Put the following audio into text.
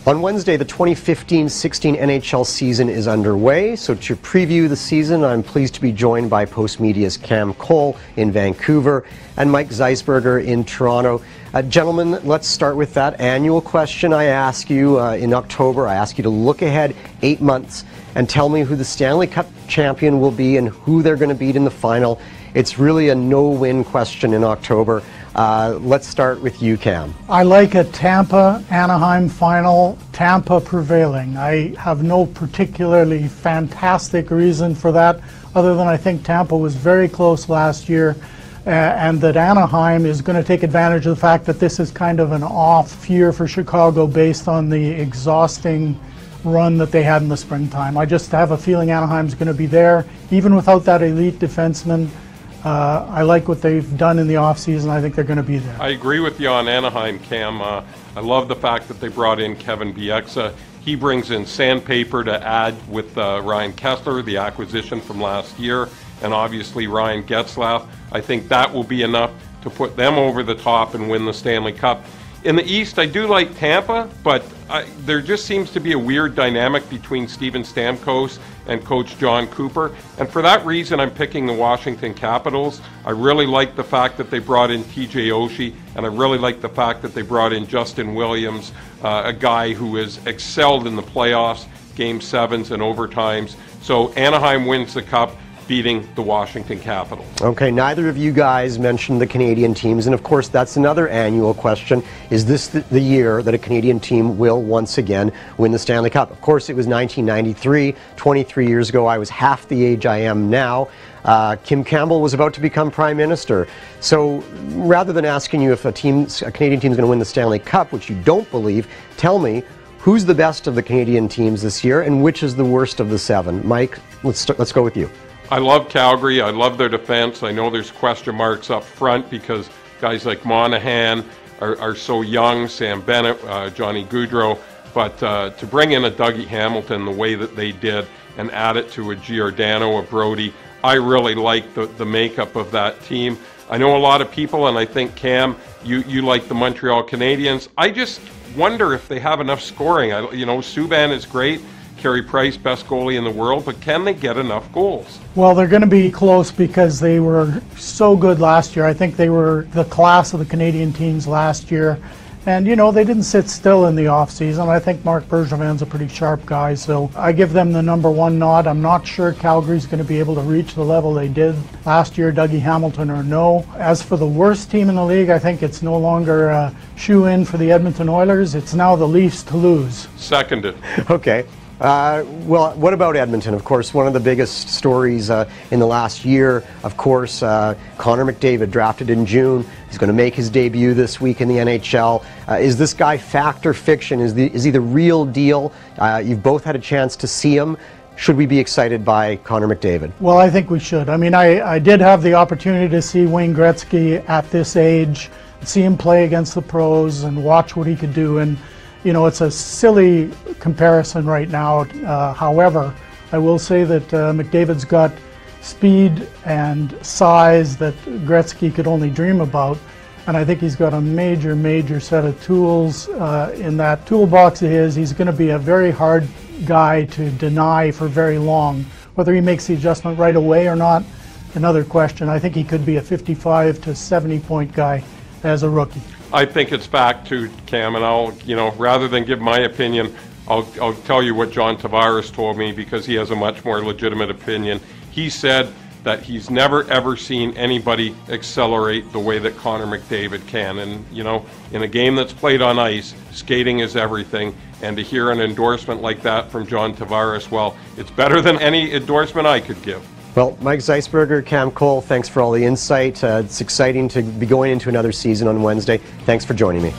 On Wednesday, the 2015-16 NHL season is underway. So to preview the season, I'm pleased to be joined by Postmedia's Cam Cole in Vancouver and Mike Zeisberger in Toronto. Gentlemen, let's start with that annual question I ask you in October. I ask you to look ahead 8 months and tell me who the Stanley Cup champion will be and who they're going to beat in the final. It's really a no-win question in October. Let's start with you, Cam. I like a Tampa-Anaheim final, Tampa prevailing. I have no particularly fantastic reason for that, other than I think Tampa was very close last year, and that Anaheim is going to take advantage of the fact that this is kind of an off year for Chicago based on the exhausting run that they had in the springtime. I just have a feeling Anaheim's going to be there, even without that elite defenseman. I like what they've done in the offseason. I think they're going to be there. I agree with you on Anaheim, Cam. I love the fact that they brought in Kevin Bieksa. He brings in sandpaper to add with Ryan Kessler, the acquisition from last year, and obviously Ryan Getzlaf. I think that will be enough to put them over the top and win the Stanley Cup. In the East, I do like Tampa, but there just seems to be a weird dynamic between Steven Stamkos and Coach John Cooper. And for that reason, I'm picking the Washington Capitals. I really like the fact that they brought in TJ Oshie, and I really like the fact that they brought in Justin Williams, a guy who has excelled in the playoffs, Game 7s and overtimes. So Anaheim wins the Cup, beating the Washington Capitals. Okay, neither of you guys mentioned the Canadian teams, and of course that's another annual question. Is this the year that a Canadian team will once again win the Stanley Cup? Of course it was 1993, 23 years ago. I was half the age I am now. Kim Campbell was about to become Prime Minister. So rather than asking you if a Canadian team is going to win the Stanley Cup, which you don't believe, tell me who's the best of the Canadian teams this year and which is the worst of the 7. Mike, let's go with you. I love Calgary. I love their defense. I know there's question marks up front because guys like Monahan are so young, Sam Bennett, Johnny Gaudreau, but to bring in a Dougie Hamilton the way that they did and add it to a Giordano, a Brody, I really like the makeup of that team. I know a lot of people, and I think, Cam, you like the Montreal Canadiens. I just wonder if they have enough scoring. Subban is great. Carey Price, best goalie in the world, but can they get enough goals? Well, they're going to be close because they were so good last year. I think they were the class of the Canadian teams last year. And, they didn't sit still in the offseason. I think Marc Bergevin's a pretty sharp guy, so I give them the #1 nod. I'm not sure Calgary's going to be able to reach the level they did last year, Dougie Hamilton or no. As for the worst team in the league, I think it's no longer a shoe-in for the Edmonton Oilers. It's now the Leafs to lose. Seconded. Okay. Well, what about Edmonton? Of course, one of the biggest stories in the last year, of course, Connor McDavid, drafted in June. He's going to make his debut this week in the NHL. Is this guy fact or fiction? Is he the real deal? You've both had a chance to see him. Should we be excited by Connor McDavid? Well, I think we should. I mean, I did have the opportunity to see Wayne Gretzky at this age, see him play against the pros and watch what he could do. And it's a silly comparison right now. However, I will say that McDavid's got speed and size that Gretzky could only dream about. And I think he's got a major set of tools in that toolbox of his. He's going to be a very hard guy to deny for very long. Whether he makes the adjustment right away or not, another question. I think he could be a 55 to 70 point guy as a rookie. I think it's fact too, Cam, and I'll, rather than give my opinion, I'll tell you what John Tavares told me because he has a much more legitimate opinion. He said that he's never ever seen anybody accelerate the way that Connor McDavid can. And, in a game that's played on ice, skating is everything. And to hear an endorsement like that from John Tavares, well, it's better than any endorsement I could give. Well, Mike Zeisberger, Cam Cole, thanks for all the insight. It's exciting to be going into another season on Wednesday. Thanks for joining me.